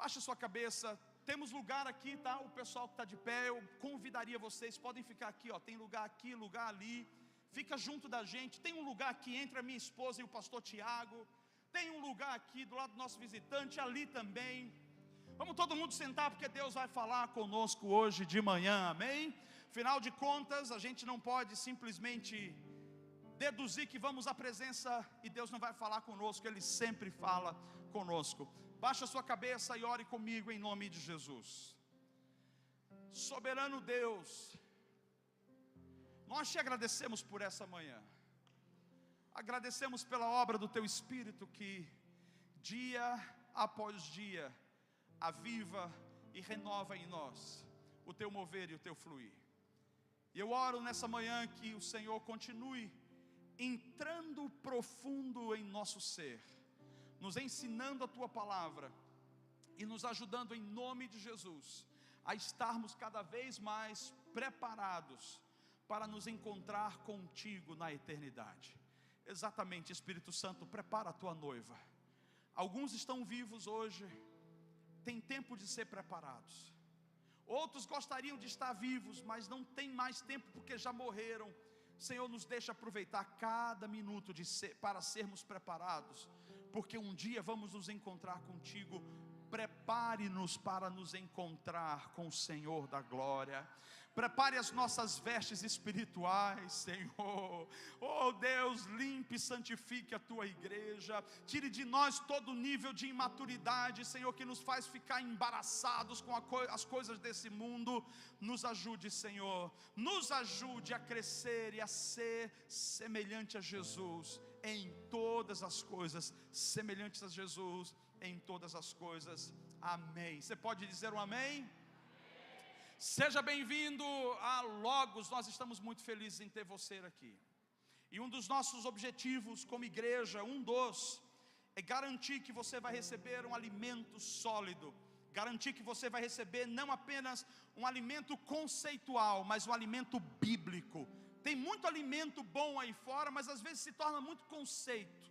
Baixe sua cabeça. Temos lugar aqui, tá? O pessoal que está de pé, eu convidaria vocês, podem ficar aqui, ó. Tem lugar aqui, lugar ali. Fica junto da gente. Tem um lugar aqui entre a minha esposa e o pastor Tiago. Tem um lugar aqui do lado do nosso visitante, ali também. Vamos todo mundo sentar, porque Deus vai falar conosco hoje de manhã, amém? Afinal de contas, a gente não pode simplesmente deduzir que vamos à presença e Deus não vai falar conosco. Ele sempre fala conosco. Baixa sua cabeça e ore comigo em nome de Jesus. Soberano Deus, nós te agradecemos por essa manhã. Agradecemos pela obra do Teu Espírito que dia após dia aviva e renova em nós o Teu mover e o Teu fluir. E eu oro nessa manhã que o Senhor continue entrando profundo em nosso ser, nos ensinando a Tua palavra e nos ajudando em nome de Jesus a estarmos cada vez mais preparados para nos encontrar contigo na eternidade. Exatamente, Espírito Santo, prepara a Tua noiva. Alguns estão vivos hoje, tem tempo de ser preparados. Outros gostariam de estar vivos, mas não tem mais tempo porque já morreram. Senhor, nos deixa aproveitar cada minuto para sermos preparados, porque um dia vamos nos encontrar contigo. Prepare-nos para nos encontrar com o Senhor da glória. Prepare as nossas vestes espirituais, Senhor. Oh Deus, limpe e santifique a Tua igreja. Tire de nós todo nível de imaturidade, Senhor, que nos faz ficar embaraçados com as coisas desse mundo. Nos ajude, Senhor. Nos ajude a crescer e a ser semelhante a Jesus em todas as coisas. Semelhantes a Jesus em todas as coisas. Amém. Você pode dizer um amém? Seja bem-vindo a Logos. Nós estamos muito felizes em ter você aqui. E um dos nossos objetivos como igreja, é garantir que você vai receber um alimento sólido. Garantir que você vai receber não apenas um alimento conceitual, mas um alimento bíblico. Tem muito alimento bom aí fora, mas às vezes se torna muito conceito,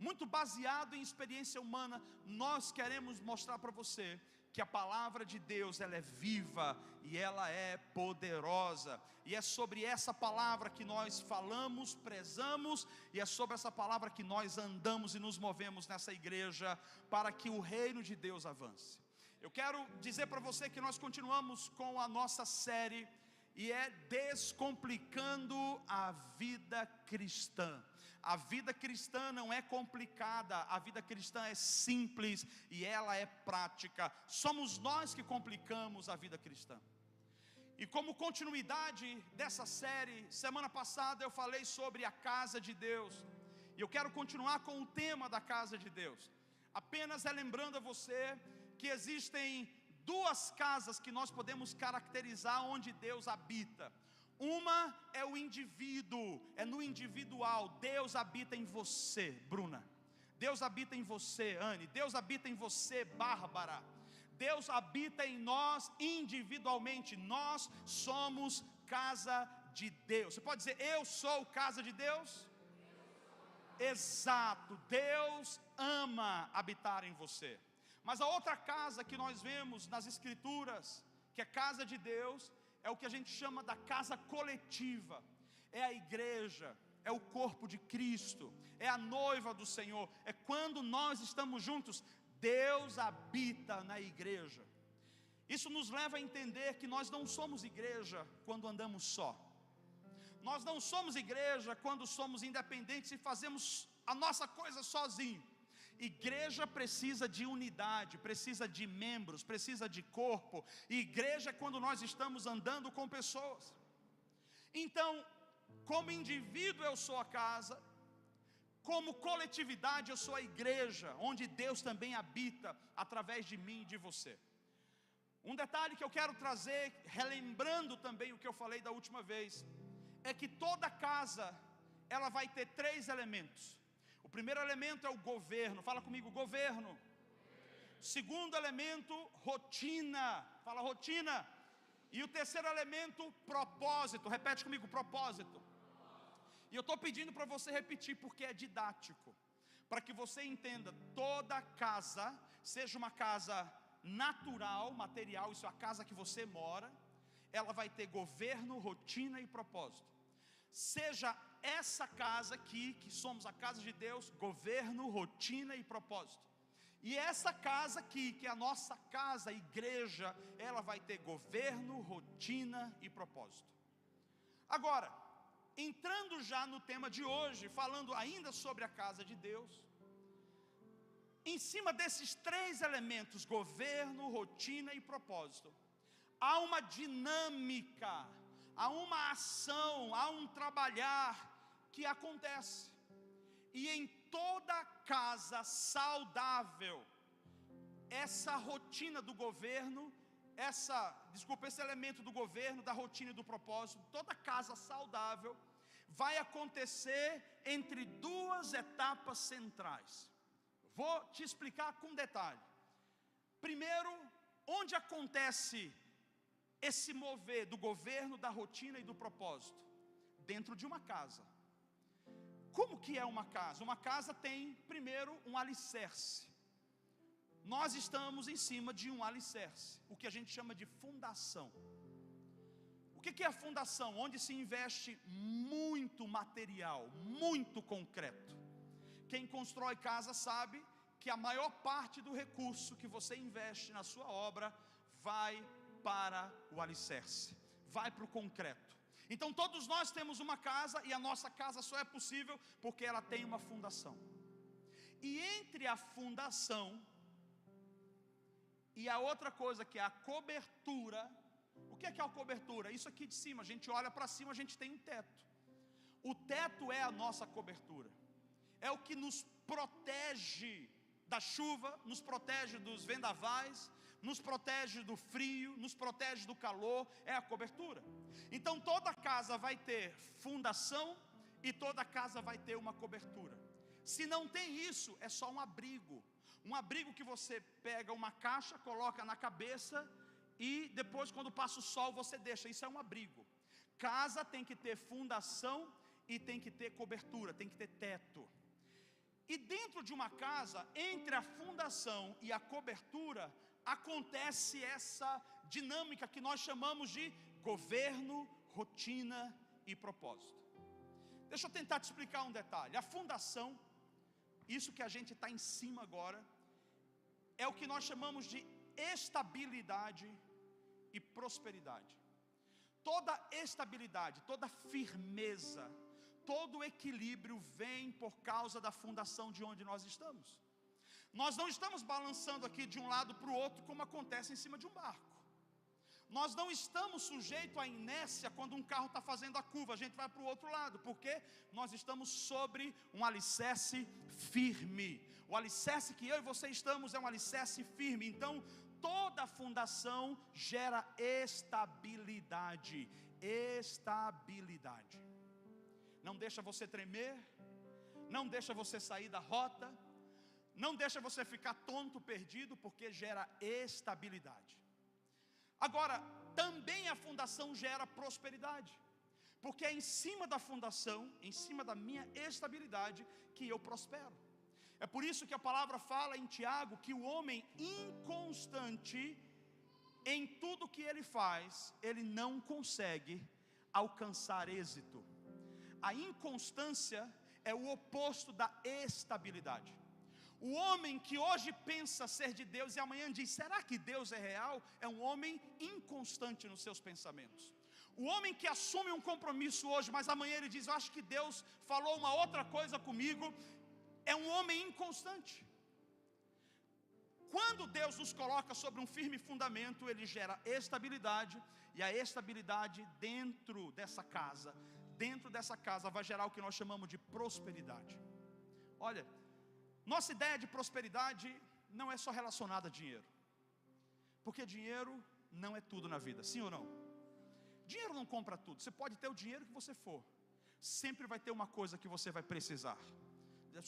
muito baseado em experiência humana. Nós queremos mostrar para você que a palavra de Deus, ela é viva e ela é poderosa. E é sobre essa palavra que nós falamos, prezamos, e é sobre essa palavra que nós andamos e nos movemos nessa igreja, para que o reino de Deus avance. Eu quero dizer para você que nós continuamos com a nossa série, e é Descomplicando a Vida Cristã. A vida cristã não é complicada, a vida cristã é simples e ela é prática. Somos nós que complicamos a vida cristã. E como continuidade dessa série, semana passada eu falei sobre a casa de Deus, e eu quero continuar com o tema da casa de Deus. Apenas lembrando a você que existem duas casas que nós podemos caracterizar onde Deus habita. Uma é o indivíduo, é no individual. Deus habita em você, Bruna. Deus habita em você, Anne. Deus habita em você, Bárbara. Deus habita em nós individualmente. Nós somos casa de Deus. Você pode dizer, eu sou casa de Deus? Exato, Deus ama habitar em você. Mas a outra casa que nós vemos nas Escrituras, que é casa de Deus, é o que a gente chama da casa coletiva. É a igreja, é o corpo de Cristo, é a noiva do Senhor. É quando nós estamos juntos. Deus habita na igreja. Isso nos leva a entender que nós não somos igreja quando andamos só. Nós não somos igreja quando somos independentes e fazemos a nossa coisa sozinho. Igreja precisa de unidade, precisa de membros, precisa de corpo. E igreja é quando nós estamos andando com pessoas. Então, como indivíduo eu sou a casa, como coletividade eu sou a igreja, onde Deus também habita através de mim e de você. Um detalhe que eu quero trazer, relembrando também o que eu falei da última vez, é que toda casa, ela vai ter três elementos. O primeiro elemento é o governo. Fala comigo, governo. Segundo elemento, rotina. Fala, rotina. E o terceiro elemento, propósito. Repete comigo, propósito. E eu estou pedindo para você repetir, porque é didático, para que você entenda. Toda casa seja uma casa natural, material, isso é a casa que você mora, ela vai ter governo, rotina e propósito. Seja essa casa aqui, que somos a casa de Deus, governo, rotina e propósito. E essa casa aqui, que é a nossa casa, a igreja, ela vai ter governo, rotina e propósito. Agora, entrando já no tema de hoje, falando ainda sobre a casa de Deus, em cima desses três elementos, governo, rotina e propósito, há uma dinâmica, há uma ação, há um trabalhar que acontece. E em toda casa saudável, essa rotina do governo, esse elemento do governo, da rotina e do propósito, toda casa saudável vai acontecer entre duas etapas centrais. Vou te explicar com detalhe. Primeiro, onde acontece esse mover do governo, da rotina e do propósito? Dentro de uma casa. Como que é uma casa? Uma casa tem, primeiro, um alicerce. Nós estamos em cima de um alicerce, o que a gente chama de fundação. O que é a fundação? Onde se investe muito material, muito concreto. Quem constrói casa sabe que a maior parte do recurso que você investe na sua obra vai para o alicerce, vai para o concreto. Então todos nós temos uma casa, e a nossa casa só é possível porque ela tem uma fundação. E entre a fundação e a outra coisa, que é a cobertura. O que é a cobertura? Isso aqui de cima, a gente olha para cima, a gente tem um teto. O teto é a nossa cobertura, é o que nos protege da chuva, nos protege dos vendavais, nos protege do frio, nos protege do calor, é a cobertura. Então toda casa vai ter fundação e toda casa vai ter uma cobertura. Se não tem isso, é só um abrigo. Um abrigo que você pega uma caixa, coloca na cabeça e depois, quando passa o sol, você deixa. Isso é um abrigo. Casa tem que ter fundação e tem que ter cobertura, tem que ter teto. E dentro de uma casa, entre a fundação e a cobertura, acontece essa dinâmica que nós chamamos de governo, rotina e propósito. Deixa eu tentar te explicar um detalhe. A fundação, isso que a gente está em cima agora, é o que nós chamamos de estabilidade e prosperidade. Toda estabilidade, toda firmeza, todo equilíbrio vem por causa da fundação de onde nós estamos. Nós não estamos balançando aqui de um lado para o outro como acontece em cima de um barco. Nós não estamos sujeitos à inércia quando um carro está fazendo a curva, a gente vai para o outro lado, porque nós estamos sobre um alicerce firme. O alicerce que eu e você estamos é um alicerce firme. Então toda fundação gera estabilidade. Estabilidade. Não deixa você tremer, não deixa você sair da rota, não deixa você ficar tonto, perdido, porque gera estabilidade. Agora, também a fundação gera prosperidade, porque é em cima da fundação, em cima da minha estabilidade, que eu prospero. É por isso que a palavra fala em Tiago que o homem inconstante em tudo que ele faz, ele não consegue alcançar êxito. A inconstância é o oposto da estabilidade. O homem que hoje pensa ser de Deus e amanhã diz, será que Deus é real? É um homem inconstante nos seus pensamentos. O homem que assume um compromisso hoje, mas amanhã ele diz, eu acho que Deus falou uma outra coisa comigo, é um homem inconstante. Quando Deus nos coloca sobre um firme fundamento, Ele gera estabilidade, e a estabilidade dentro dessa casa vai gerar o que nós chamamos de prosperidade. Olha, nossa ideia de prosperidade não é só relacionada a dinheiro, porque dinheiro não é tudo na vida, sim ou não? Dinheiro não compra tudo. Você pode ter o dinheiro que você for, sempre vai ter uma coisa que você vai precisar.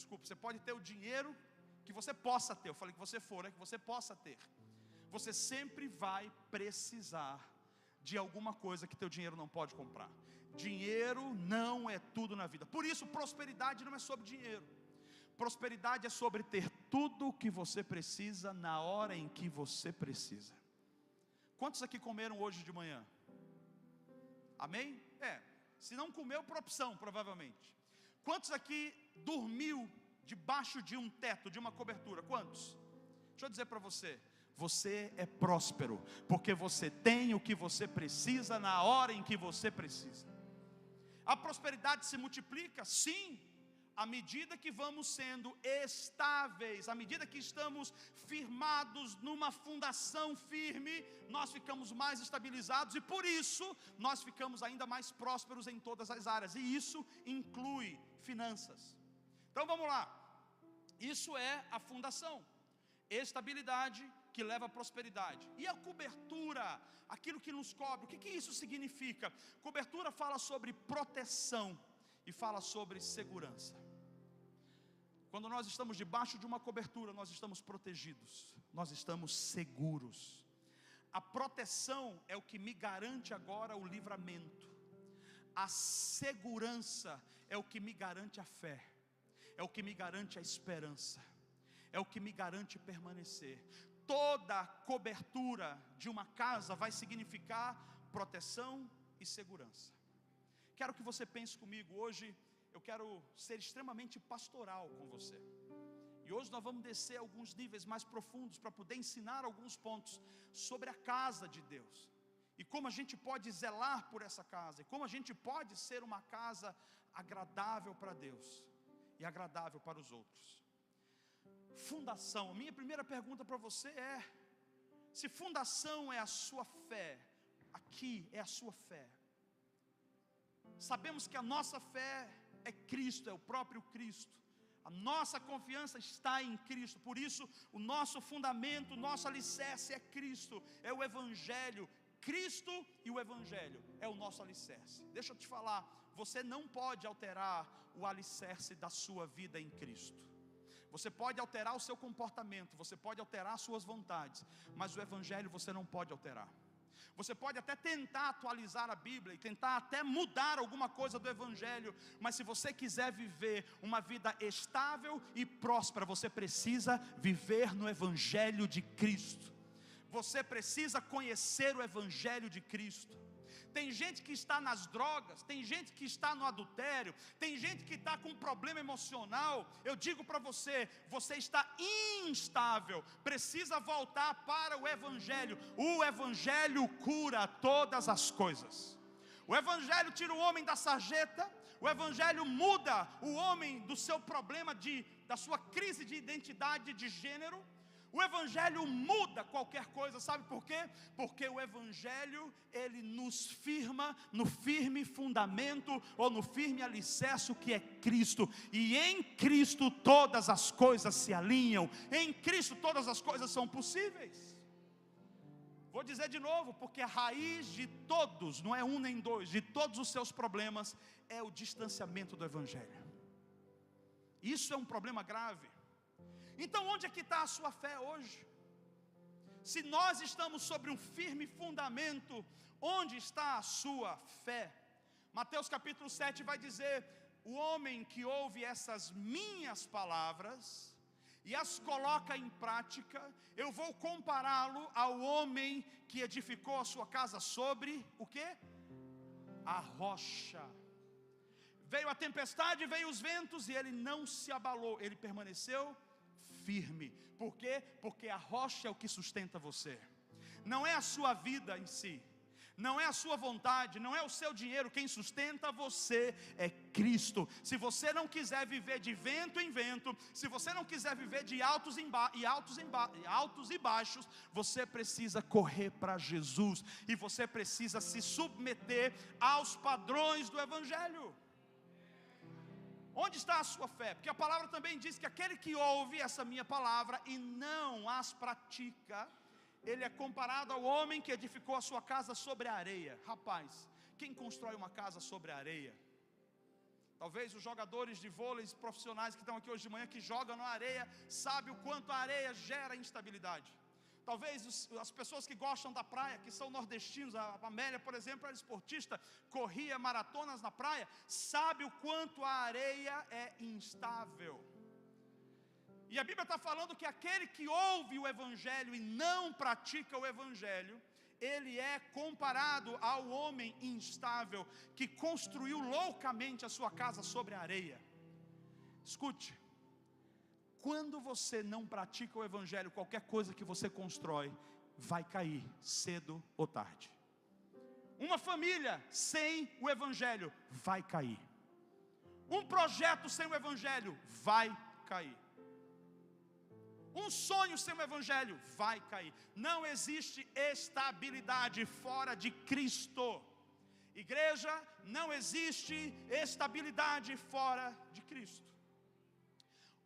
Desculpa, você pode ter o dinheiro que você possa ter, eu falei que você for, que você possa ter. Você sempre vai precisar de alguma coisa que teu dinheiro não pode comprar. Dinheiro não é tudo na vida. Por isso prosperidade não é sobre dinheiro. Prosperidade é sobre ter tudo o que você precisa na hora em que você precisa. Quantos aqui comeram hoje de manhã? Amém? Se não comeu, por opção, provavelmente. Quantos aqui dormiu debaixo de um teto, de uma cobertura? Quantos? Deixa eu dizer para você, você é próspero, porque você tem o que você precisa na hora em que você precisa. A prosperidade se multiplica, sim, à medida que vamos sendo estáveis, à medida que estamos firmados numa fundação firme, nós ficamos mais estabilizados e por isso nós ficamos ainda mais prósperos em todas as áreas, e isso inclui finanças. Então vamos lá, isso é a fundação, estabilidade que leva à prosperidade. E a cobertura, aquilo que nos cobre, o que isso significa? Cobertura fala sobre proteção e fala sobre segurança. Quando nós estamos debaixo de uma cobertura, nós estamos protegidos, nós estamos seguros. A proteção é o que me garante agora o livramento. A segurança é o que me garante a fé, é o que me garante a esperança, é o que me garante permanecer. Toda cobertura de uma casa vai significar proteção e segurança. Quero que você pense comigo hoje. Eu quero ser extremamente pastoral com você. E hoje nós vamos descer alguns níveis mais profundos para poder ensinar alguns pontos sobre a casa de Deus. E como a gente pode zelar por essa casa. E como a gente pode ser uma casa agradável para Deus e agradável para os outros. Fundação. A minha primeira pergunta para você é: se fundação é a sua fé, aqui é a sua fé. Sabemos que a nossa fé é Cristo, é o próprio Cristo. A nossa confiança está em Cristo. Por isso o nosso fundamento, o nosso alicerce é Cristo, é o Evangelho. Cristo e o Evangelho é o nosso alicerce. Deixa eu te falar, você não pode alterar o alicerce da sua vida em Cristo. Você pode alterar o seu comportamento, você pode alterar as suas vontades, mas o Evangelho você não pode alterar. Você pode até tentar atualizar a Bíblia e tentar até mudar alguma coisa do Evangelho, mas se você quiser viver uma vida estável e próspera, você precisa viver no Evangelho de Cristo. Você precisa conhecer o Evangelho de Cristo. Tem gente que está nas drogas, tem gente que está no adultério, tem gente que está com um problema emocional. Eu digo para você, você está instável, precisa voltar para o Evangelho. O Evangelho cura todas as coisas. O Evangelho tira o homem da sarjeta, o Evangelho muda o homem do seu problema, da sua crise de identidade de gênero. O Evangelho muda qualquer coisa, sabe por quê? Porque o Evangelho, ele nos firma no firme fundamento, ou no firme alicerce que é Cristo. E em Cristo todas as coisas se alinham, em Cristo todas as coisas são possíveis. Vou dizer de novo, porque a raiz de todos, não é um nem dois, de todos os seus problemas, é o distanciamento do Evangelho. Isso é um problema grave. Então onde é que está a sua fé hoje? Se nós estamos sobre um firme fundamento, onde está a sua fé? Mateus capítulo 7 vai dizer: o homem que ouve essas minhas palavras e as coloca em prática, eu vou compará-lo ao homem que edificou a sua casa sobre o quê? A rocha. Veio a tempestade, veio os ventos e ele não se abalou, ele permaneceu firme. Por quê? Porque a rocha é o que sustenta você. Não é a sua vida em si, não é a sua vontade, não é o seu dinheiro. Quem sustenta você é Cristo. Se você não quiser viver de vento em vento, se você não quiser viver de altos e baixos, você precisa correr para Jesus. E você precisa se submeter aos padrões do Evangelho. Onde está a sua fé? Porque a palavra também diz que aquele que ouve essa minha palavra e não as pratica, ele é comparado ao homem que edificou a sua casa sobre a areia. Rapaz, quem constrói uma casa sobre a areia? Talvez os jogadores de vôlei profissionais que estão aqui hoje de manhã, que jogam na areia, sabem o quanto a areia gera instabilidade. Talvez as pessoas que gostam da praia, que são nordestinos, a Amélia, por exemplo, era esportista, corria maratonas na praia, sabe o quanto a areia é instável. E a Bíblia está falando que aquele que ouve o Evangelho e não pratica o Evangelho, ele é comparado ao homem instável que construiu loucamente a sua casa sobre a areia. Escute, quando você não pratica o Evangelho, qualquer coisa que você constrói vai cair cedo ou tarde. Uma família sem o Evangelho vai cair. Um projeto sem o Evangelho vai cair. Um sonho sem o Evangelho vai cair. Não existe estabilidade fora de Cristo. Igreja, não existe estabilidade fora de Cristo.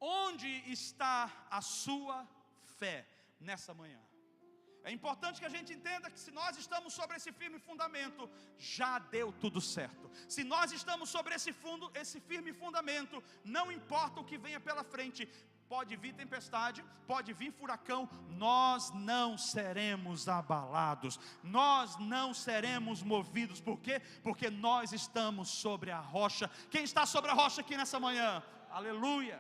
Onde está a sua fé nessa manhã? É importante que a gente entenda que se nós estamos sobre esse firme fundamento, já deu tudo certo. Se nós estamos sobre esse firme fundamento, não importa o que venha pela frente, pode vir tempestade, pode vir furacão, nós não seremos abalados, nós não seremos movidos. Por quê? Porque nós estamos sobre a rocha. Quem está sobre a rocha aqui nessa manhã? Aleluia!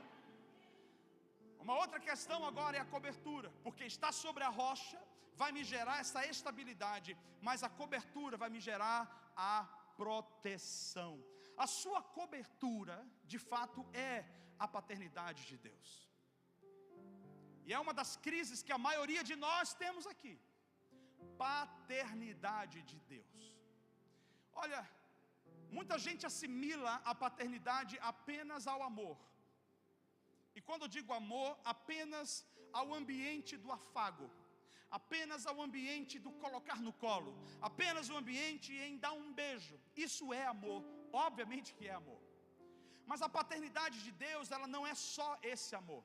Uma outra questão agora é a cobertura, porque estar sobre a rocha vai me gerar essa estabilidade, mas a cobertura vai me gerar a proteção. A sua cobertura, de fato, é a paternidade de Deus. E é uma das crises que a maioria de nós temos aqui. Paternidade de Deus. Olha, muita gente assimila a paternidade apenas ao amor. E quando eu digo amor, apenas ao ambiente do afago, apenas ao ambiente do colocar no colo, apenas o ambiente em dar um beijo. Isso é amor, obviamente que é amor. Mas a paternidade de Deus, ela não é só esse amor.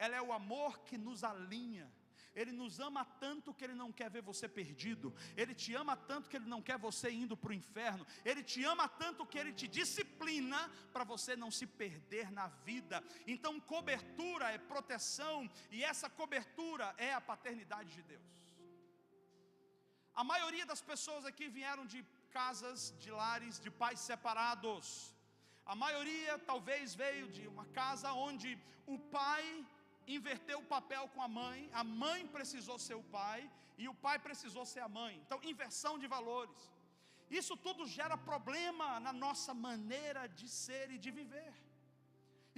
Ela é o amor que nos alinha. Ele nos ama tanto que Ele não quer ver você perdido. Ele te ama tanto que Ele não quer você indo para o inferno. Ele te ama tanto que Ele te disciplina para você não se perder na vida. Então cobertura é proteção, e essa cobertura é a paternidade de Deus. A maioria das pessoas aqui vieram de casas, de lares, de pais separados. A maioria talvez veio de uma casa onde o pai inverteu o papel com a mãe precisou ser o pai e o pai precisou ser a mãe. Então, inversão de valores. Isso tudo gera problema na nossa maneira de ser e de viver.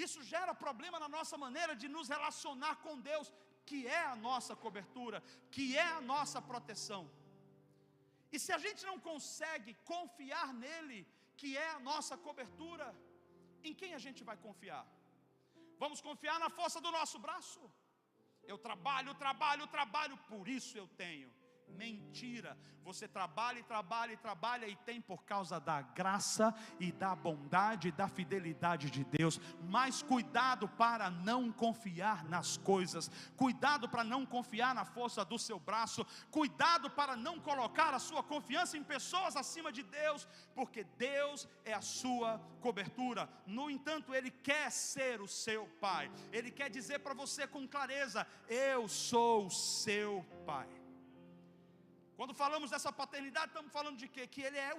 Isso gera problema na nossa maneira de nos relacionar com Deus, que é a nossa cobertura, que é a nossa proteção. E se a gente não consegue confiar nele, que é a nossa cobertura, em quem a gente vai confiar? Vamos confiar na força do nosso braço? Eu trabalho, por isso eu tenho. Mentira, você trabalha e tem por causa da graça e da bondade e da fidelidade de Deus. Mas cuidado para não confiar nas coisas, cuidado para não confiar na força do seu braço, cuidado para não colocar a sua confiança em pessoas acima de Deus, porque Deus é a sua cobertura. No entanto, Ele quer ser o seu pai. Ele quer dizer para você com clareza: eu sou o seu pai. Quando falamos dessa paternidade, estamos falando de quê? Que Ele é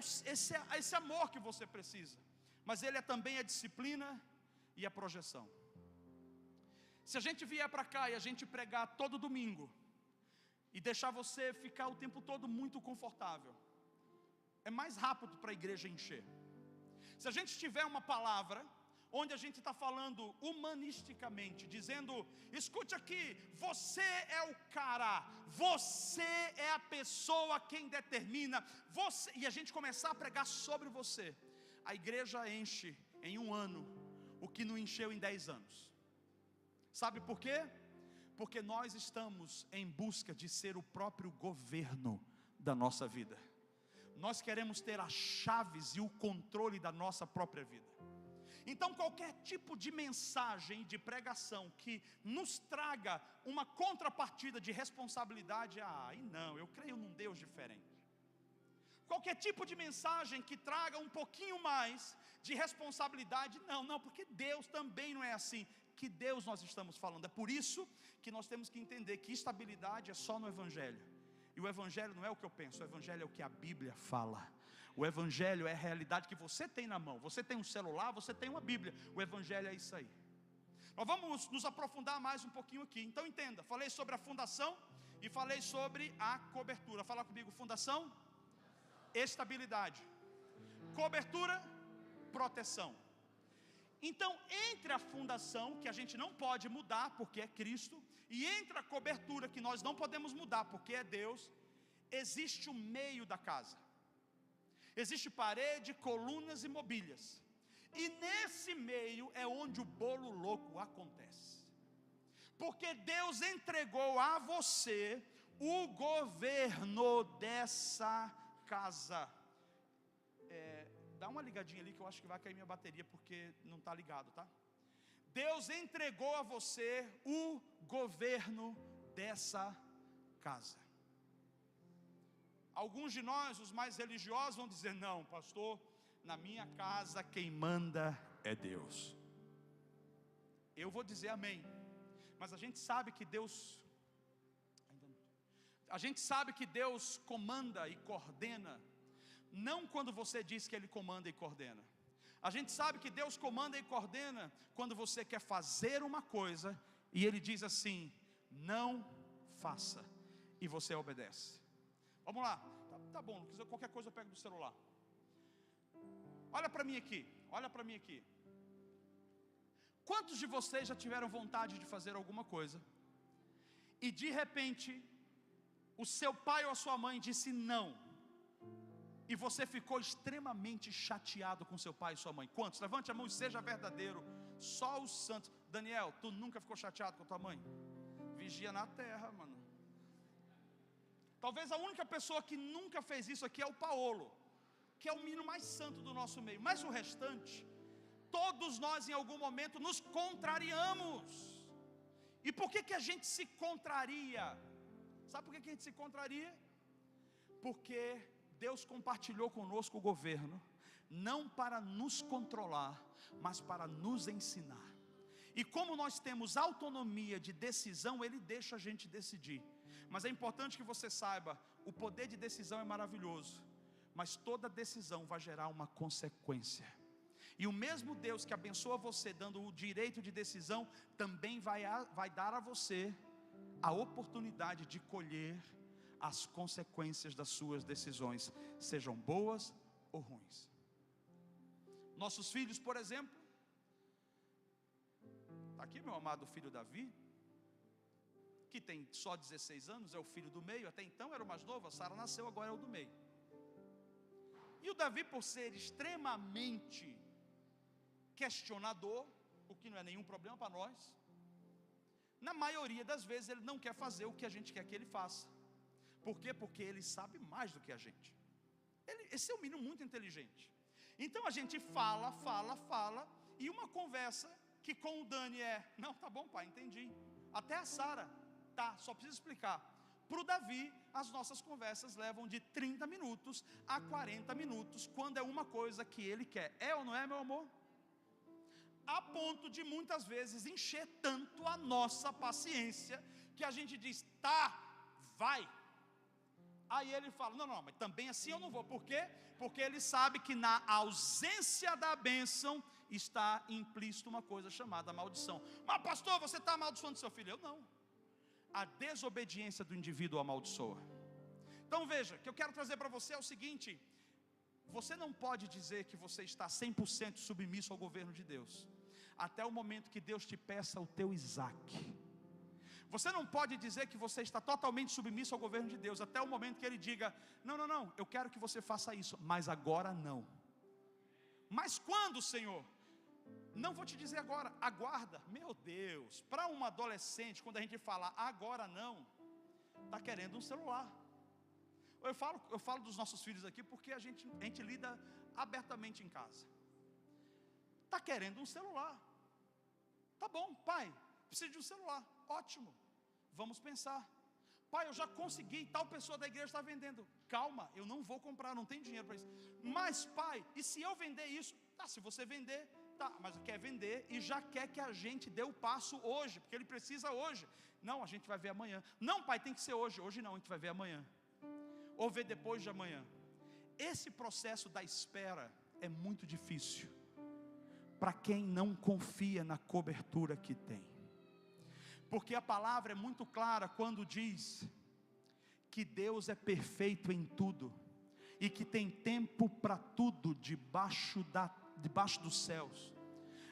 esse amor que você precisa, mas Ele é também a disciplina e a projeção. Se a gente vier para cá e a gente pregar todo domingo e deixar você ficar o tempo todo muito confortável, é mais rápido para a igreja encher. Se a gente tiver uma palavra onde a gente está falando humanisticamente, dizendo: escute aqui, você é o cara, você é a pessoa quem determina, você, e a gente começar a pregar sobre você, a igreja enche em um ano o que não encheu em 10 anos. Sabe por quê? Porque nós estamos em busca de ser o próprio governo da nossa vida. Nós queremos ter as chaves e o controle da nossa própria vida. Então qualquer tipo de mensagem, de pregação que nos traga uma contrapartida de responsabilidade, não, eu creio num Deus diferente. Qualquer tipo de mensagem que traga um pouquinho mais de responsabilidade, não, porque Deus também não é assim. Que Deus nós estamos falando? É por isso que nós temos que entender que estabilidade é só no Evangelho. E o Evangelho não é o que eu penso, o Evangelho é o que a Bíblia fala. O Evangelho é a realidade que você tem na mão. Você tem um celular, você tem uma Bíblia. O Evangelho é isso aí. Nós vamos nos aprofundar mais um pouquinho aqui. Então entenda, falei sobre a fundação e falei sobre a cobertura. Fala comigo: fundação, estabilidade, cobertura, proteção. Então, entre a fundação, que a gente não pode mudar porque é Cristo, e entre a cobertura, que nós não podemos mudar porque é Deus, existe o meio da casa. Existe parede, colunas e mobílias. E nesse meio é onde o bolo louco acontece. Porque Deus entregou a você o governo dessa casa. Dá uma ligadinha ali que eu acho que vai cair minha bateria porque não está ligado, tá? Deus entregou a você o governo dessa casa. Alguns de nós, os mais religiosos, vão dizer: não, pastor, na minha casa quem manda é Deus. Eu vou dizer amém. Mas a gente sabe que Deus comanda e coordena, não quando você diz que Ele comanda e coordena. A gente sabe que Deus comanda e coordena quando você quer fazer uma coisa e Ele diz assim: não faça, e você obedece. Vamos lá, tá bom, Lucas, qualquer coisa eu pego do celular. Olha para mim aqui, olha para mim aqui. Quantos de vocês já tiveram vontade de fazer alguma coisa e de repente o seu pai ou a sua mãe disse não, e você ficou extremamente chateado com seu pai e sua mãe? Quantos? Levante a mão e seja verdadeiro. Só os santos. Daniel, tu nunca ficou chateado com tua mãe? Vigia na terra, mano. Talvez a única pessoa que nunca fez isso aqui é o Paolo, que é o menino mais santo do nosso meio. Mas o restante, todos nós em algum momento nos contrariamos. E por que a gente se contraria? Sabe por que a gente se contraria? Porque Deus compartilhou conosco o governo, não para nos controlar, mas para nos ensinar. E como nós temos autonomia de decisão, Ele deixa a gente decidir. Mas é importante que você saiba, o poder de decisão é maravilhoso, mas toda decisão vai gerar uma consequência. E o mesmo Deus que abençoa você dando o direito de decisão, também vai dar a você a oportunidade de colher as consequências das suas decisões, sejam boas ou ruins. Nossos filhos, por exemplo, está aqui meu amado filho Davi, que tem só 16 anos, é o filho do meio. Até então era o mais novo, a Sara nasceu, agora é o do meio. E o Davi, por ser extremamente questionador, o que não é nenhum problema para nós, na maioria das vezes ele não quer fazer o que a gente quer que ele faça. Por quê? Porque ele sabe mais do que a gente. Esse é um menino muito inteligente. Então a gente fala, e uma conversa que com o Dani não, tá bom pai, entendi. Até a Sara, tá, só preciso explicar. Para o Davi, as nossas conversas levam de 30 minutos a 40 minutos, quando é uma coisa que ele quer. É ou não é, meu amor? A ponto de muitas vezes encher tanto a nossa paciência, que a gente diz: tá, vai. Aí ele fala: não, mas também assim eu não vou. Por quê? Porque ele sabe que na ausência da bênção está implícito uma coisa chamada maldição. Mas pastor, você está amaldiçoando seu filho? Eu não. A desobediência do indivíduo amaldiçoa. Então veja, o que eu quero trazer para você é o seguinte: você não pode dizer que você está 100% submisso ao governo de Deus, até o momento que Deus te peça o teu Isaac. Você não pode dizer que você está totalmente submisso ao governo de Deus, até o momento que Ele diga: não, eu quero que você faça isso, mas agora não. Mas quando, Senhor? Não vou te dizer agora, aguarda. Meu Deus, para um adolescente, quando a gente fala agora não, está querendo um celular. Eu falo dos nossos filhos aqui porque a gente lida abertamente em casa. Está querendo um celular. Tá bom, pai, preciso de um celular. Ótimo, vamos pensar. Pai, eu já consegui, tal pessoa da igreja está vendendo. Calma, eu não vou comprar, não tenho dinheiro para isso. Mas pai, e se eu vender isso? Tá, se você vender, tá, mas quer vender e já quer que a gente dê o passo hoje, porque ele precisa hoje. Não, a gente vai ver amanhã. Não, pai, tem que ser hoje. Hoje não, a gente vai ver amanhã. Ou ver depois de amanhã. Esse processo da espera é muito difícil, para quem não confia na cobertura que tem. Porque a palavra é muito clara quando diz que Deus é perfeito em tudo, e que tem tempo para tudo debaixo dos céus.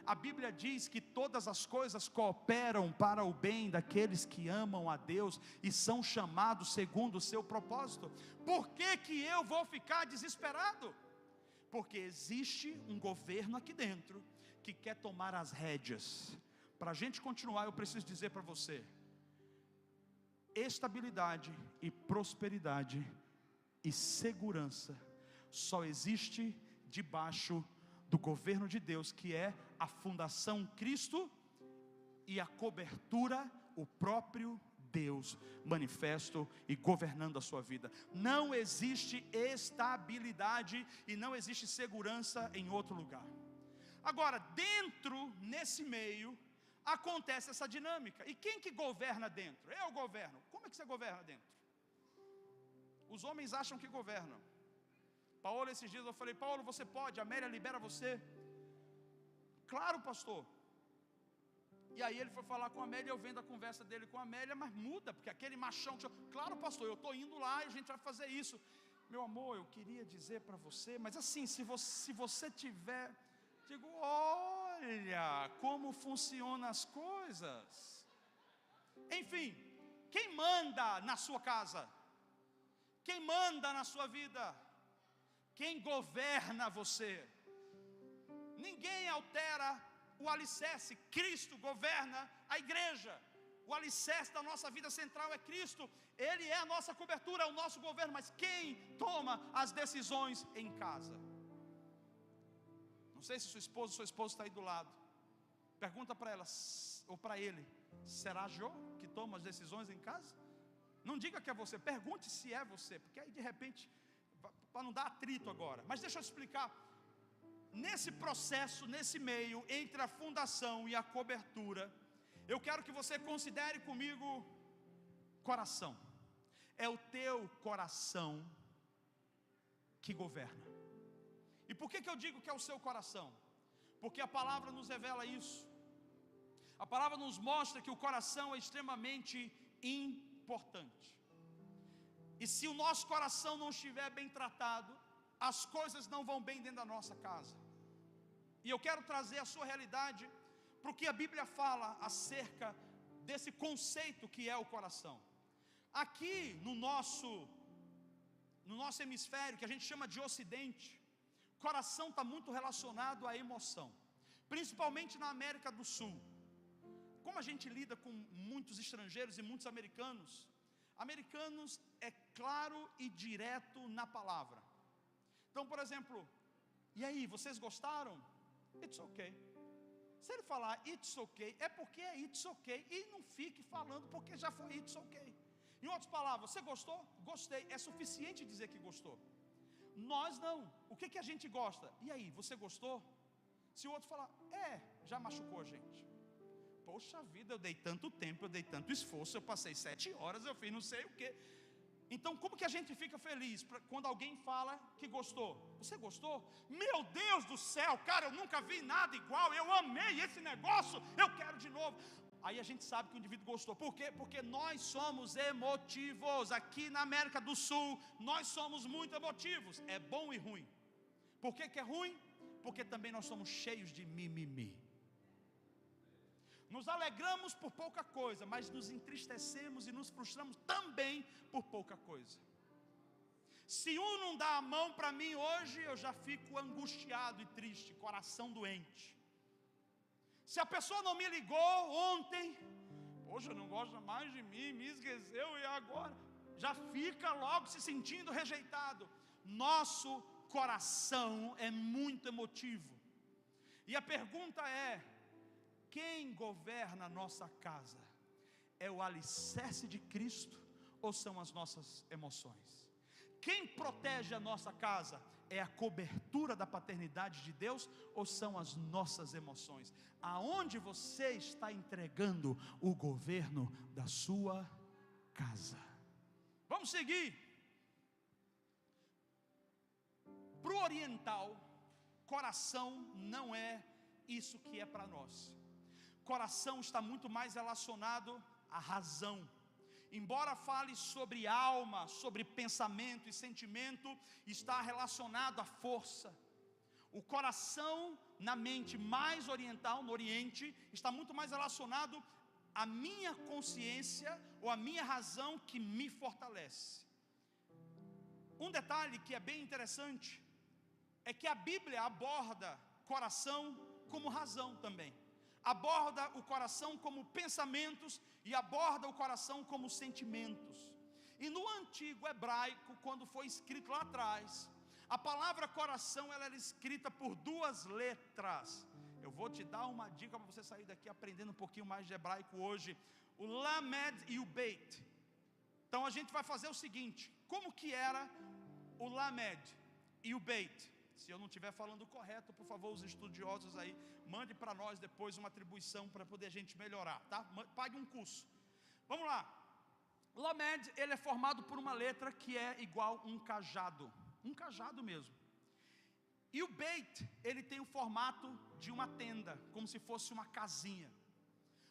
A Bíblia diz que todas as coisas cooperam para o bem daqueles que amam a Deus e são chamados segundo o seu propósito. Por que eu vou ficar desesperado? Porque existe um governo aqui dentro que quer tomar as rédeas. Para a gente continuar, eu preciso dizer para você: estabilidade e prosperidade e segurança só existe debaixo do governo de Deus, que é a fundação Cristo e a cobertura, o próprio Deus manifesto e governando a sua vida. Não existe estabilidade e não existe segurança em outro lugar. Agora, nesse meio, acontece essa dinâmica. E quem que governa dentro? Eu governo. Como é que você governa dentro? Os homens acham que governam. Paulo, esses dias eu falei: Paulo, você pode, a Amélia libera você. Claro, pastor. E aí ele foi falar com a Amélia, eu vendo a conversa dele com a Amélia, mas muda, porque aquele machão, claro, pastor, eu estou indo lá e a gente vai fazer isso. Meu amor, eu queria dizer para você, mas assim, se você tiver, digo, olha como funcionam as coisas. Enfim, quem manda na sua casa? Quem manda na sua vida? Quem governa você? Ninguém altera o alicerce. Cristo governa a igreja. O alicerce da nossa vida central é Cristo. Ele é a nossa cobertura, é o nosso governo. Mas quem toma as decisões em casa? Não sei se sua esposa está aí do lado. Pergunta para ela ou para ele: será Jô que toma as decisões em casa? Não diga que é você, pergunte se é você, porque aí de repente, para não dar atrito agora. Mas deixa eu explicar. Nesse processo, nesse meio, entre a fundação e a cobertura, eu quero que você considere comigo coração. É o teu coração que governa. E por que eu digo que é o seu coração? Porque a palavra nos revela isso. A palavra nos mostra que o coração é extremamente importante. E se o nosso coração não estiver bem tratado, as coisas não vão bem dentro da nossa casa. E eu quero trazer a sua realidade para o que a Bíblia fala acerca desse conceito que é o coração. Aqui no nosso hemisfério, que a gente chama de Ocidente, coração está muito relacionado à emoção, principalmente na América do Sul. Como a gente lida com muitos estrangeiros e muitos americanos é claro e direto na palavra. Então, por exemplo, e aí, vocês gostaram? It's okay. Se ele falar it's okay, é porque é it's okay, e não fique falando porque já foi it's okay. Em outras palavras, você gostou? Gostei. É suficiente dizer que gostou. Nós não. O que a gente gosta? E aí, você gostou? Se o outro falar, já machucou a gente. Poxa vida, eu dei tanto tempo, eu dei tanto esforço, eu passei 7 horas, eu fiz não sei o que. Então como que a gente fica feliz quando alguém fala que gostou? Você gostou? Meu Deus do céu, cara, eu nunca vi nada igual, eu amei esse negócio, eu quero de novo. Aí a gente sabe que o indivíduo gostou. Por quê? Porque nós somos emotivos. Aqui na América do Sul, nós somos muito emotivos. É bom e ruim. Por que é ruim? Porque também nós somos cheios de mimimi. Nos alegramos por pouca coisa, mas nos entristecemos e nos frustramos também por pouca coisa. Se um não dá a mão para mim hoje, eu já fico angustiado e triste, coração doente. Se a pessoa não me ligou ontem, poxa, não gosta mais de mim, me esqueceu e agora? Já fica logo se sentindo rejeitado. Nosso coração é muito emotivo. E a pergunta é: quem governa a nossa casa? É o alicerce de Cristo ou são as nossas emoções? Quem protege a nossa casa? É a cobertura da paternidade de Deus ou são as nossas emoções? Aonde você está entregando o governo da sua casa? Vamos seguir. Para o oriental, coração não é isso que é para nós. Coração está muito mais relacionado à razão. Embora fale sobre alma, sobre pensamento e sentimento, está relacionado à força. O coração na mente mais oriental, no Oriente, está muito mais relacionado à minha consciência ou à minha razão que me fortalece. Um detalhe que é bem interessante é que a Bíblia aborda coração como razão também. Aborda o coração como pensamentos e aborda o coração como sentimentos. E no antigo hebraico, quando foi escrito lá atrás, a palavra coração ela era escrita por 2 letras. Eu vou te dar uma dica para você sair daqui aprendendo um pouquinho mais de hebraico hoje. O lamed e o beit. Então a gente vai fazer o seguinte: como que era o lamed e o beit? Se eu não estiver falando correto, por favor, os estudiosos aí, mande para nós depois uma atribuição para poder a gente melhorar, tá? Pague um curso. Vamos lá. Lamed, ele é formado por uma letra que é igual um cajado mesmo. E o beit, ele tem o formato de uma tenda, como se fosse uma casinha.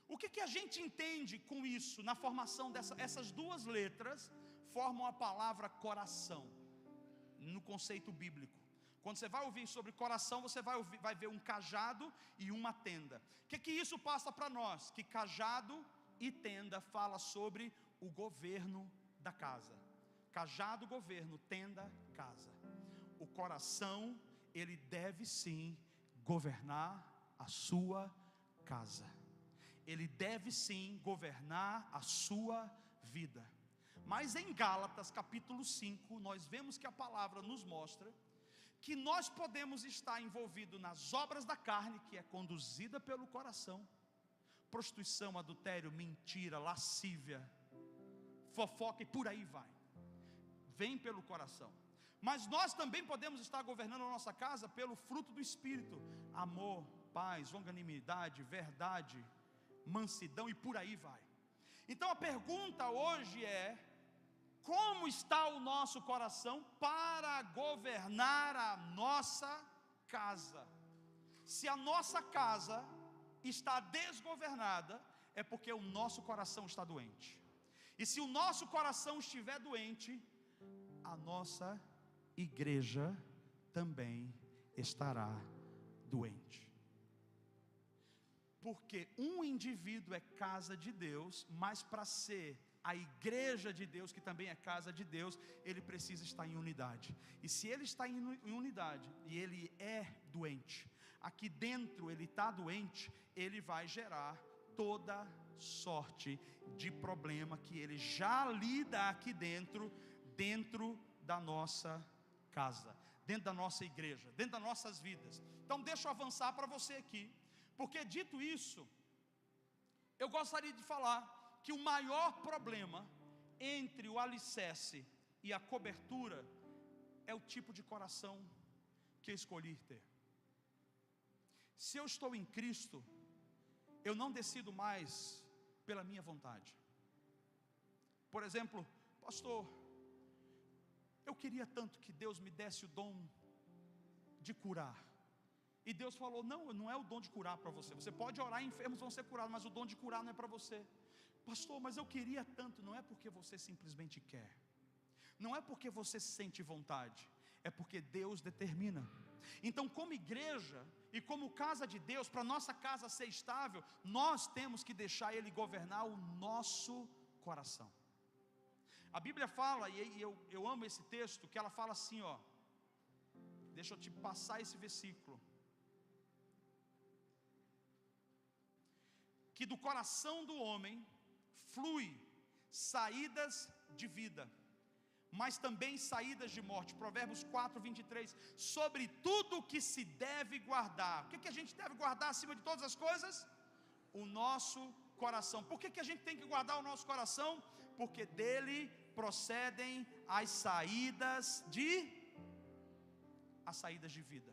O que a gente entende com isso, na formação essas 2 letras, formam a palavra coração, no conceito bíblico. Quando você vai ouvir sobre coração, você vai ver um cajado e uma tenda. O que isso passa para nós? Que cajado e tenda fala sobre o governo da casa. Cajado, governo, tenda, casa. O coração, ele deve sim governar a sua casa. Ele deve sim governar a sua vida. Mas em Gálatas capítulo 5, nós vemos que a palavra nos mostra que nós podemos estar envolvidos nas obras da carne, que é conduzida pelo coração. Prostituição, adultério, mentira, lascívia, fofoca e por aí vai. Vem pelo coração. Mas nós também podemos estar governando a nossa casa pelo fruto do Espírito: amor, paz, longanimidade, verdade, mansidão e por aí vai. Então a pergunta hoje é: como está o nosso coração para governar a nossa casa? Se a nossa casa está desgovernada, é porque o nosso coração está doente. E se o nosso coração estiver doente, a nossa igreja também estará doente. Porque um indivíduo é casa de Deus, mas para ser a igreja de Deus, que também é casa de Deus, ele precisa estar em unidade. E se ele está em unidade e ele é doente, aqui dentro ele está doente, ele vai gerar toda sorte de problema que ele já lida aqui dentro da nossa casa, dentro da nossa igreja, dentro das nossas vidas. Então deixa eu avançar para você aqui, porque dito isso, eu gostaria de falar que o maior problema entre o alicerce e a cobertura é o tipo de coração que eu escolhi ter. Se eu estou em Cristo, eu não decido mais pela minha vontade. Por exemplo, pastor, eu queria tanto que Deus me desse o dom de curar. E Deus falou: não é o dom de curar para você. Você pode orar e enfermos vão ser curados, mas o dom de curar não é para você. Pastor, mas eu queria tanto. Não é porque você simplesmente quer, não é porque você sente vontade, é porque Deus determina. Então, como igreja e como casa de Deus, para nossa casa ser estável, nós temos que deixar Ele governar o nosso coração. A Bíblia fala, e eu amo esse texto, que ela fala assim, ó. Deixa eu te passar esse versículo. Que do coração do homem flui saídas de vida, mas também saídas de morte. Provérbios 4:23. Sobre tudo que se deve guardar. O que a gente deve guardar acima de todas as coisas? O nosso coração. Por que a gente tem que guardar o nosso coração? Porque dele procedem as saídas de vida.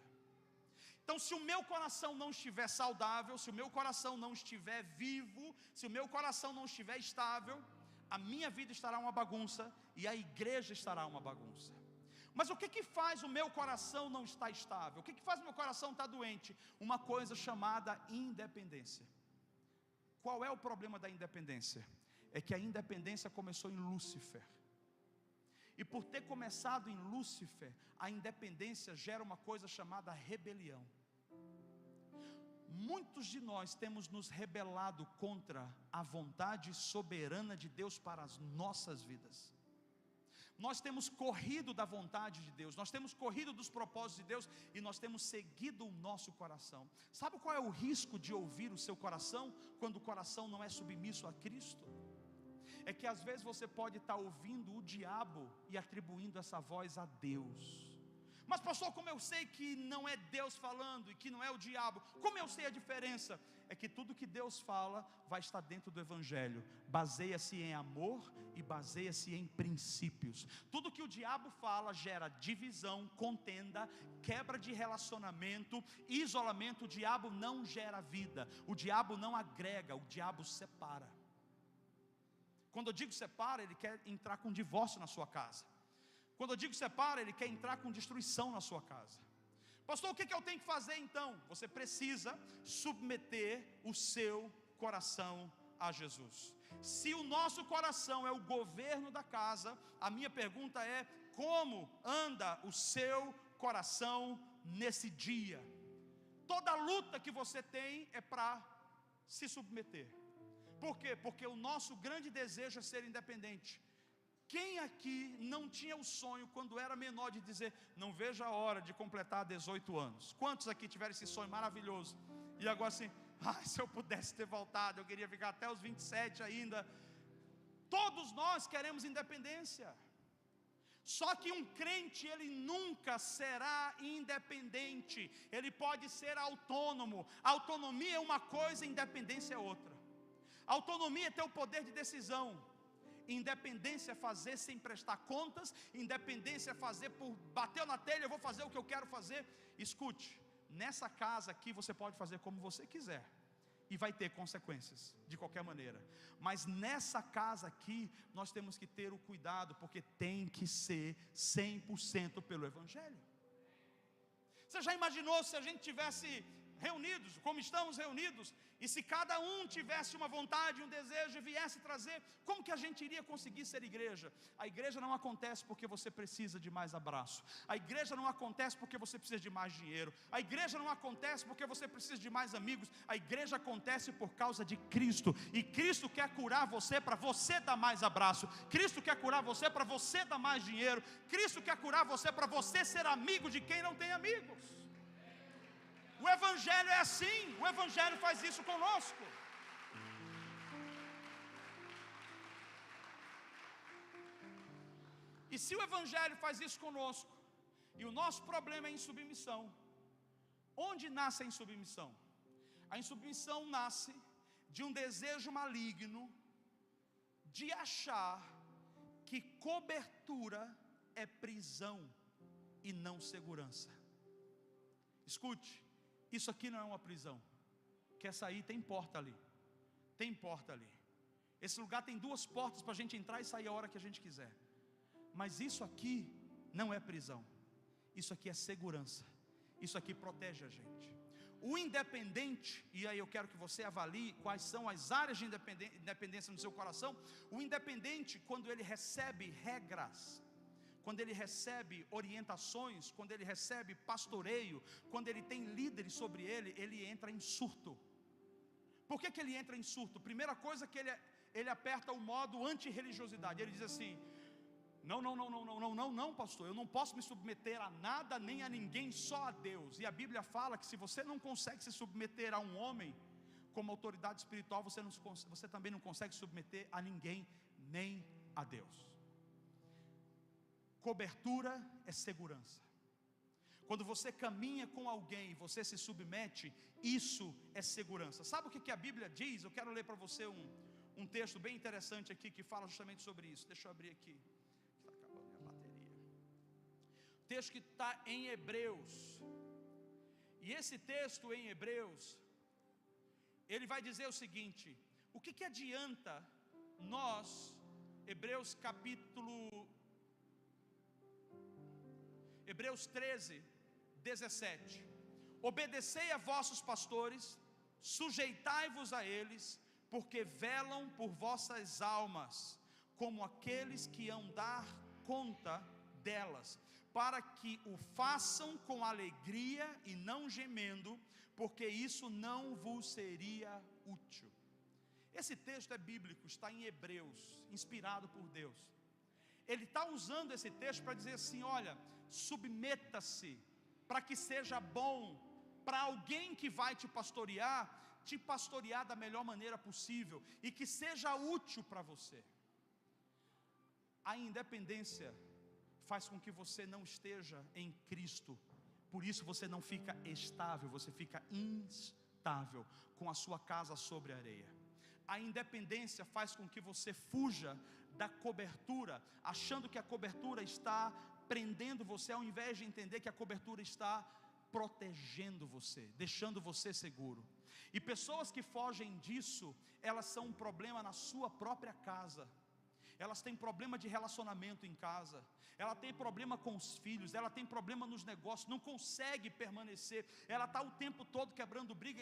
Então, se o meu coração não estiver saudável, se o meu coração não estiver vivo, se o meu coração não estiver estável, a minha vida estará uma bagunça e a igreja estará uma bagunça. Mas o que faz o meu coração não estar estável? O que faz o meu coração estar doente? Uma coisa chamada independência. Qual é o problema da independência? É que a independência começou em Lúcifer. E por ter começado em Lúcifer, a independência gera uma coisa chamada rebelião. Muitos de nós temos nos rebelado contra a vontade soberana de Deus para as nossas vidas. Nós temos corrido da vontade de Deus, nós temos corrido dos propósitos de Deus e nós temos seguido o nosso coração. Sabe qual é o risco de ouvir o seu coração quando o coração não é submisso a Cristo? É que às vezes você pode estar ouvindo o diabo e atribuindo essa voz a Deus. Mas pastor, como eu sei que não é Deus falando e que não é o diabo? Como eu sei a diferença? É que tudo que Deus fala vai estar dentro do Evangelho. Baseia-se em amor e baseia-se em princípios. Tudo que o diabo fala gera divisão, contenda, quebra de relacionamento, isolamento. O diabo não gera vida, o diabo não agrega, o diabo separa. Quando eu digo separa, ele quer entrar com divórcio na sua casa. Quando eu digo separa, ele quer entrar com destruição na sua casa. Pastor, o que eu tenho que fazer então? Você precisa submeter o seu coração a Jesus. Se o nosso coração é o governo da casa, a minha pergunta é: como anda o seu coração nesse dia? Toda luta que você tem é para se submeter. Por quê? Porque o nosso grande desejo é ser independente. Quem aqui não tinha o sonho, quando era menor, de dizer: não vejo a hora de completar 18 anos? Quantos aqui tiveram esse sonho maravilhoso? E agora assim: se eu pudesse ter voltado, eu queria ficar até os 27 ainda. Todos nós queremos independência. Só que um crente, ele nunca será independente. Ele pode ser autônomo. Autonomia é uma coisa, independência é outra. Autonomia é ter o poder de decisão. Independência é fazer sem prestar contas. Independência é fazer por bateu na telha, eu vou fazer o que eu quero fazer. Escute, nessa casa aqui você pode fazer como você quiser e vai ter consequências de qualquer maneira. Mas nessa casa aqui nós temos que ter o cuidado, porque tem que ser 100% pelo Evangelho. Você já imaginou se a gente tivesse reunidos, como estamos reunidos, e se cada um tivesse uma vontade, um desejo e viesse trazer, como que a gente iria conseguir ser igreja? A igreja não acontece porque você precisa de mais abraço. A igreja não acontece porque você precisa de mais dinheiro. A igreja não acontece porque você precisa de mais amigos. A igreja acontece por causa de Cristo. E Cristo quer curar você para você dar mais abraço. Cristo quer curar você para você dar mais dinheiro. Cristo quer curar você para você ser amigo de quem não tem amigos. O Evangelho é assim, o Evangelho faz isso conosco. E se o Evangelho faz isso conosco, e o nosso problema é insubmissão, onde nasce a insubmissão? A insubmissão nasce de um desejo maligno de achar que cobertura é prisão e não segurança. Escute, isso aqui não é uma prisão. Quer sair, tem porta ali. Tem porta ali. Esse lugar tem duas portas para a gente entrar e sair a hora que a gente quiser. Mas isso aqui não é prisão. Isso aqui é segurança. Isso aqui protege a gente. O independente, e aí eu quero que você avalie quais são as áreas de independência no seu coração. O independente, quando ele recebe regras, quando ele recebe orientações, quando ele recebe pastoreio, quando ele tem líderes sobre ele, ele entra em surto. Por que ele entra em surto? Primeira coisa que ele aperta o modo anti-religiosidade. Ele diz assim: não, pastor, eu não posso me submeter a nada nem a ninguém, só a Deus. E a Bíblia fala que se você não consegue se submeter a um homem como autoridade espiritual, você também não consegue submeter a ninguém, nem a Deus. Cobertura é segurança. Quando você caminha com alguém, você se submete, isso é segurança. Sabe o que a Bíblia diz? Eu quero ler para você um texto bem interessante aqui, que fala justamente sobre isso. Deixa eu abrir aqui. Está acabando minha bateria. O texto que está em Hebreus. E esse texto em Hebreus, ele vai dizer o seguinte: o que adianta nós, Hebreus capítulo Hebreus 13, 17. Obedecei a vossos pastores, sujeitai-vos a eles, porque velam por vossas almas, como aqueles que hão dar conta delas, para que o façam com alegria e não gemendo, porque isso não vos seria útil. Esse texto é bíblico, está em Hebreus, inspirado por Deus. Ele está usando esse texto para dizer assim: olha, submeta-se, para que seja bom para alguém que vai te pastorear da melhor maneira possível, e que seja útil para você. A independência faz com que você não esteja em Cristo, por isso você não fica estável, você fica instável, com a sua casa sobre a areia. A independência faz com que você fuja da cobertura, achando que a cobertura está prendendo você, ao invés de entender que a cobertura está protegendo você, deixando você seguro. E pessoas que fogem disso, elas são um problema na sua própria casa. Elas têm problema de relacionamento em casa, ela tem problema com os filhos, ela tem problema nos negócios, não consegue permanecer, ela está o tempo todo quebrando briga,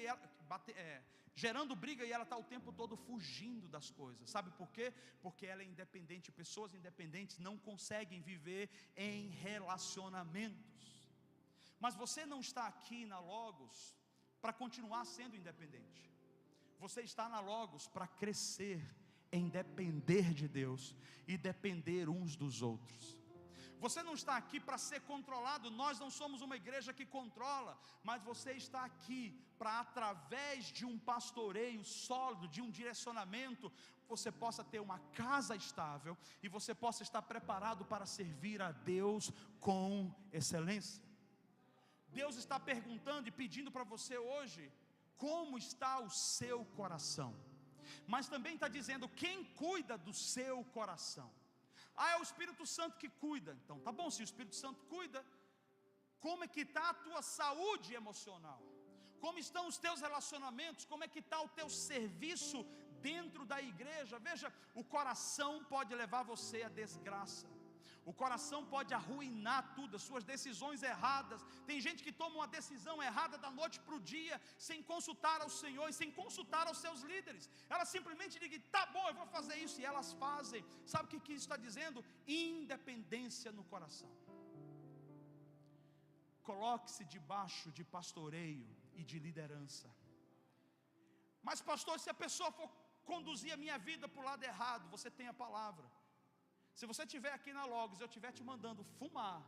gerando briga, e ela está o tempo todo fugindo das coisas. Sabe por quê? Porque ela é independente. Pessoas independentes não conseguem viver em relacionamentos. Mas você não está aqui na Logos para continuar sendo independente, você está na Logos para crescer em depender de Deus e depender uns dos outros. Você não está aqui para ser controlado. Nós não somos uma igreja que controla, mas você está aqui para, através de um pastoreio sólido, de um direcionamento, você possa ter uma casa estável e você possa estar preparado para servir a Deus com excelência. Deus está perguntando e pedindo para você hoje: como está o seu coração? Mas também está dizendo: quem cuida do seu coração? É o Espírito Santo que cuida. Então tá bom, se o Espírito Santo cuida, como é que está a tua saúde emocional? Como estão os teus relacionamentos? Como é que está o teu serviço dentro da igreja? Veja, o coração pode levar você à desgraça. O coração pode arruinar tudo, as suas decisões erradas. Tem gente que toma uma decisão errada da noite para o dia, sem consultar ao Senhor e sem consultar aos seus líderes. Elas simplesmente dizem: tá bom, eu vou fazer isso, e elas fazem. Sabe o que isso está dizendo? Independência no coração. Coloque-se debaixo de pastoreio e de liderança. Mas pastor, se a pessoa for conduzir a minha vida para o lado errado, você tem a palavra. Se você estiver aqui na Logos, eu estiver te mandando fumar,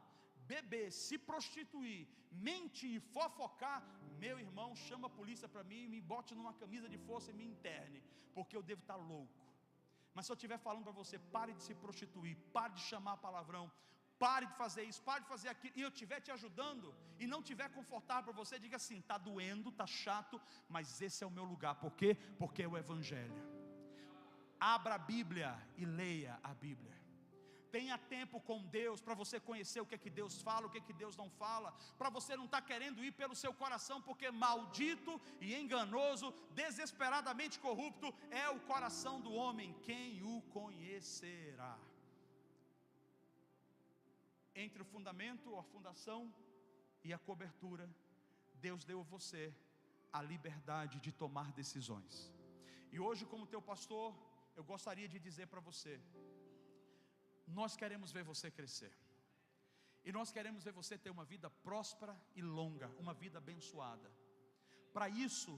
beber, se prostituir, mentir, fofocar, meu irmão, chama a polícia para mim, me bote numa camisa de força e me interne, porque eu devo estar louco. Mas se eu estiver falando para você: pare de se prostituir, pare de chamar palavrão, pare de fazer isso, pare de fazer aquilo, e eu estiver te ajudando e não estiver confortável para você, diga assim: está doendo, está chato, mas esse é o meu lugar. Por quê? Porque é o Evangelho. Abra a Bíblia e leia a Bíblia. Tenha tempo com Deus para você conhecer o que é que Deus fala, o que é que Deus não fala, para você não estar querendo ir pelo seu coração, porque maldito e enganoso, desesperadamente corrupto é o coração do homem, quem o conhecerá? Entre o fundamento, a fundação e a cobertura, Deus deu a você a liberdade de tomar decisões. E hoje, como teu pastor, eu gostaria de dizer para você: nós queremos ver você crescer, e nós queremos ver você ter uma vida próspera e longa, uma vida abençoada. Para isso,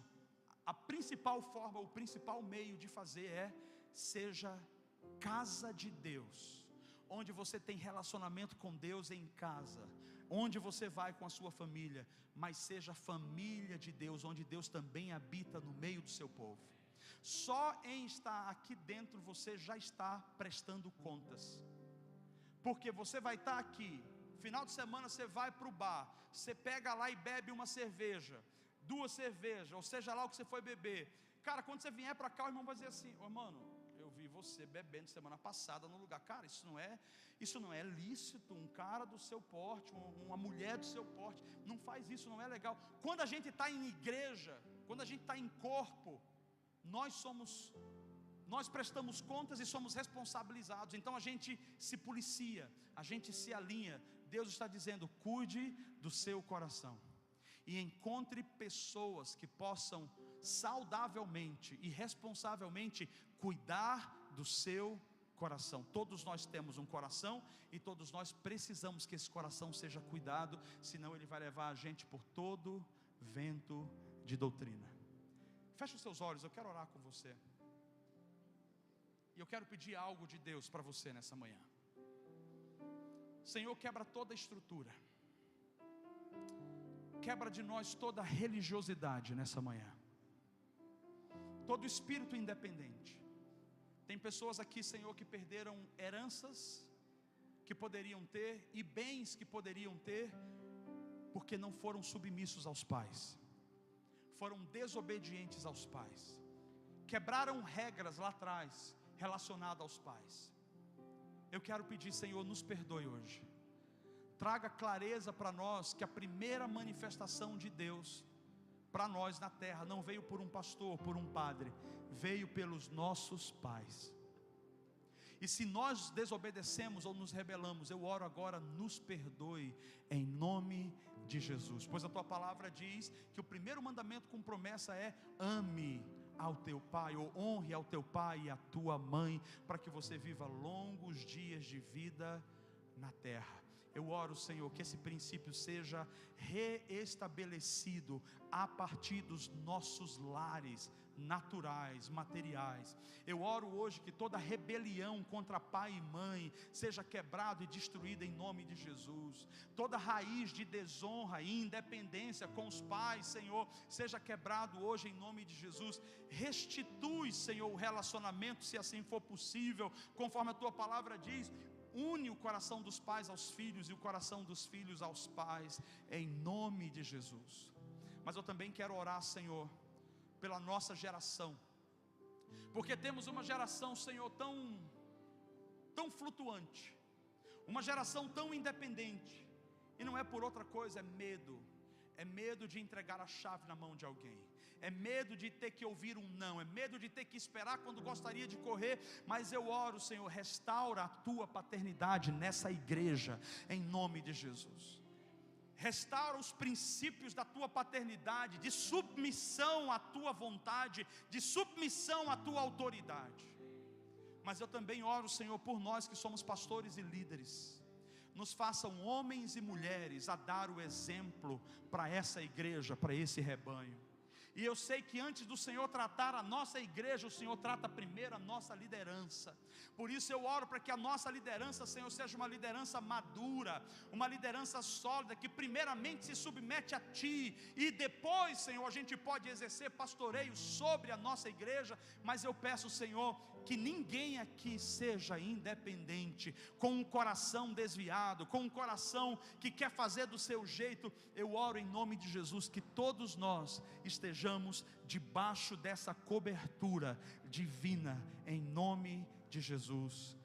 a principal forma, o principal meio de fazer é: seja casa de Deus, onde você tem relacionamento com Deus em casa, onde você vai com a sua família, mas seja família de Deus, onde Deus também habita no meio do seu povo. Só em estar aqui dentro você já está prestando contas, porque você vai estar aqui, final de semana você vai para o bar, você pega lá e bebe uma cerveja, 2 cervejas, ou seja lá o que você foi beber. Cara, quando você vier para cá, o irmão vai dizer assim: ô mano, eu vi você bebendo semana passada no lugar. Cara, isso não é lícito. Um cara do seu porte, uma mulher do seu porte, não faz isso, não é legal. Quando a gente está em igreja, quando a gente está em corpo, nós nós prestamos contas e somos responsabilizados. Então a gente se policia, a gente se alinha. Deus está dizendo: cuide do seu coração e encontre pessoas que possam saudavelmente e responsavelmente cuidar do seu coração. Todos nós temos um coração e todos nós precisamos que esse coração seja cuidado, senão ele vai levar a gente por todo vento de doutrina. Feche os seus olhos, eu quero orar com você. E eu quero pedir algo de Deus para você nessa manhã. Senhor, quebra toda a estrutura, quebra de nós toda a religiosidade nessa manhã, todo espírito independente. Tem pessoas aqui, Senhor, que perderam heranças que poderiam ter e bens que poderiam ter, porque não foram submissos aos pais, foram desobedientes aos pais, quebraram regras lá atrás relacionadas aos pais. Eu quero pedir, Senhor, nos perdoe hoje. Traga clareza para nós que a primeira manifestação de Deus para nós na terra não veio por um pastor, por um padre, veio pelos nossos pais. E se nós desobedecemos ou nos rebelamos, eu oro agora, nos perdoe em nome de Jesus. Pois a tua palavra diz que o primeiro mandamento com promessa é: ame ao teu pai, ou honre ao teu pai e à tua mãe, para que você viva longos dias de vida na terra. Eu oro, Senhor, que esse princípio seja reestabelecido a partir dos nossos lares naturais, materiais. Eu oro hoje que toda rebelião contra pai e mãe seja quebrada e destruída em nome de Jesus. Toda raiz de desonra e independência com os pais, Senhor, seja quebrado hoje em nome de Jesus. Restitui, Senhor, o relacionamento, se assim for possível, conforme a tua palavra diz. Une o coração dos pais aos filhos e o coração dos filhos aos pais, em nome de Jesus. Mas eu também quero orar, Senhor, pela nossa geração, porque temos uma geração, Senhor, tão flutuante, uma geração tão independente, e não é por outra coisa, é medo de entregar a chave na mão de alguém, é medo de ter que ouvir um não, é medo de ter que esperar quando gostaria de correr. Mas eu oro, Senhor, restaura a tua paternidade nessa igreja, em nome de Jesus. Restaura os princípios da tua paternidade, de submissão à tua vontade, de submissão à tua autoridade. Mas eu também oro, Senhor, por nós que somos pastores e líderes. Nos façam homens e mulheres a dar o exemplo para essa igreja, para esse rebanho. E eu sei que antes do Senhor tratar a nossa igreja, o Senhor trata primeiro a nossa liderança. Por isso eu oro para que a nossa liderança, Senhor, seja uma liderança madura, uma liderança sólida, que primeiramente se submete a Ti, e depois, Senhor, a gente pode exercer pastoreio sobre a nossa igreja. Mas eu peço, Senhor, que ninguém aqui seja independente, com um coração desviado, com um coração que quer fazer do seu jeito. Eu oro em nome de Jesus, que todos nós estejamos debaixo dessa cobertura divina, em nome de Jesus.